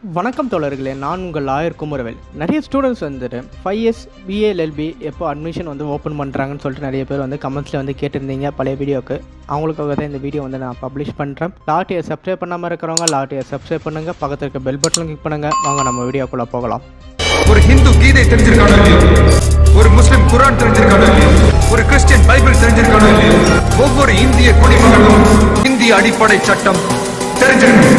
வணக்கம் தோழர்களே, நான் உங்கள் லாயர் குமரவேல். நிறைய ஸ்டூடெண்ட்ஸ் வந்துட்டு 5 இயர்ஸ் பிஏ எல்எல்பி எப்போ அட்மிஷன் வந்து ஓப்பன் பண்ணுறாங்கன்னு சொல்லிட்டு நிறைய பேர் வந்து கமெண்ட்ஸில் வந்து கேட்டிருந்தீங்க பழைய வீடியோக்கு. அவங்களுக்காக தான் இந்த வீடியோ வந்து நான் பப்ளிஷ் பண்ணுறேன். லாட்டியை சப்ஸ்கிரைப் பண்ணாமல் இருக்கிறவங்க லாட்டியை சப்ஸ்கிரைப் பண்ணுங்கள், பக்கத்தில் இருக்க பெல் பட்டன் கிளிக் பண்ணுங்கள். வாங்க நம்ம வீடியோக்குள்ளே போகலாம். ஒரு ஹிந்து கீதை தெரிஞ்சிருக்கானோ இல்லையோ, ஒரு முஸ்லிம் குரான் தெரிஞ்சிருக்கானோ இல்லையோ, ஒரு கிறிஸ்டியன் பைபிள் தெரிஞ்சிருக்கானோ இல்லையோ, ஒவ்வொரு இந்திய குடிமகனும் இந்திய அடிப்படை சட்டம் தெரிஞ்சிருக்கணும்.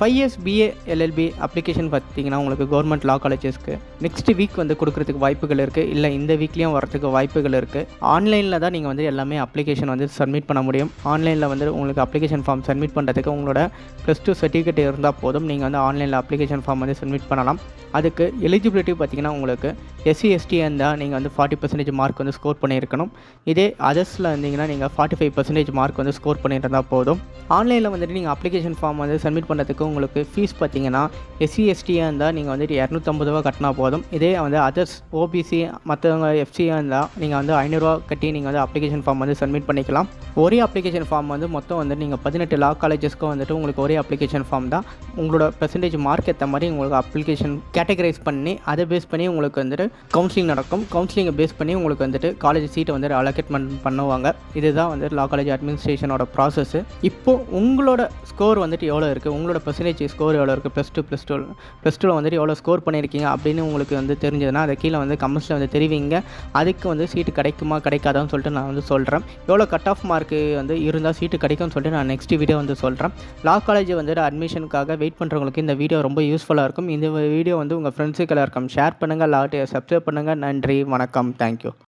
5 இயர்ஸ் பிஏ எல்எல்பி அப்ளிகேஷன் பார்த்தீங்கன்னா உங்களுக்கு கவர்மெண்ட் லா காலேஜஸ்க்கு நெக்ஸ்ட் வீக் வந்து கொடுக்கறதுக்கு வாய்ப்புகள் இருக்குது, இல்லை இந்த வீக்லேயும் வரதுக்கு வாய்ப்புகள் இருக்குது. ஆன்லைனில் தான் நீங்கள் வந்து எல்லாமே அப்ளிகேஷன் வந்து சப்மிட் பண்ண முடியும். ஆன்லைனில் வந்து உங்களுக்கு அப்ளிகேஷன் ஃபார்ம் சப்மிட் பண்ணுறதுக்கு உங்களோட +2 சர்டிஃபிகேட் இருந்தால் போதும். நீங்கள் வந்து ஆன்லைனில் அப்ளிகேஷன் ஃபார்ம் வந்து சப்மிட் பண்ணலாம். அதுக்கு எலிஜிபிலிட்டி பார்த்தீங்கன்னா உங்களுக்கு SC ST இருந்தால் நீங்கள் வந்து 40% மார்க் வந்து ஸ்கோர் பண்ணியிருக்கணும். இதே அதர்ஸில் இருந்தீங்கன்னா நீங்கள் 45% மார்க் வந்து ஸ்கோர் பண்ணியிருந்தால் போதும். ஆன்லைனில் வந்துட்டு நீங்கள் அப்ளிகேஷன் ஃபார்ம் வந்து சப்மிட் பண்ணுறதுக்கு உங்களுக்கு ஃபீஸ் பார்த்தீங்கன்னா SC ST இருந்தால் நீங்கள் வந்துட்டு 250 ரூபா கட்டினா போதும். இதே வந்து அதர்ஸ் OBC மற்றவங்க FC இருந்தால் நீங்கள் வந்து 500 ரூபா கட்டி நீங்கள் வந்து அப்ளிகேஷன் ஃபார்ம் வந்து சப்மிட் பண்ணிக்கலாம். ஒரே அப்ளிகேஷன் ஃபார்ம் வந்து மொத்தம் வந்து நீங்கள் 18 லா காலேஜஸ்க்கும் வந்துட்டு உங்களுக்கு ஒரே அப்ளிகேஷன் ஃபார்ம் தான். உங்களோட பெர்சன்டேஜ் மார்க் ஏற்ற மாதிரி உங்களுக்கு அப்ளிகேஷன் கேட்டகரைஸ் பண்ணி அதை பேஸ் பண்ணி உங்களுக்கு வந்துட்டு கவுன்சிலிங் நடக்கும். கவுன்சிலிங்கை பேஸ் பண்ணி உங்களுக்கு வந்துட்டு காலேஜ் சீட்டை வந்து அலோகேட்மெண்ட் பண்ணுவாங்க. இதுதான் வந்து லா காலேஜ் அட்மினிஸ்ட்ரேஷனோட ப்ராசஸ். இப்போது உங்களோட ஸ்கோர் வந்துட்டு எவ்வளோ இருக்குது, உங்களோட பெர்சன்டேஜ் ஸ்கோர் எவ்வளோ இருக்குது, +2 வந்துட்டு எவ்வளோ ஸ்கோர் பண்ணியிருக்கீங்க அப்படின்னு உங்களுக்கு வந்து தெரிஞ்சதுன்னா அதை கீழே வந்து கமெண்ட்ஸில் வந்து தெரிவிங்க. அதுக்கு வந்து சீட்டு கிடைக்குமா கிடைக்காதான்னு சொல்லிட்டு நான் வந்து சொல்கிறேன். எவ்வளோ கட் ஆஃப் மார்க்கு வந்து இருந்தால் சீட்டு கிடைக்கும்னு சொல்லிட்டு நான் நெக்ஸ்ட் வீடியோ வந்து சொல்கிறேன். லா காலேஜ் வந்துட்டு அட்மிஷனுக்காக வெயிட் பண்ணுறவங்களுக்கு இந்த வீடியோ ரொம்ப யூஸ்ஃபுல்லாக இருக்கும். இந்த வீடியோ வந்து உங்கள் ஃப்ரெண்ட்ஸுக்கு எல்லாருக்கும் ஷேர் பண்ணுங்கள், லாட்டியை சப்ஸ்கிரைப் பண்ணுங்கள். நன்றி, வணக்கம், தேங்க்யூ.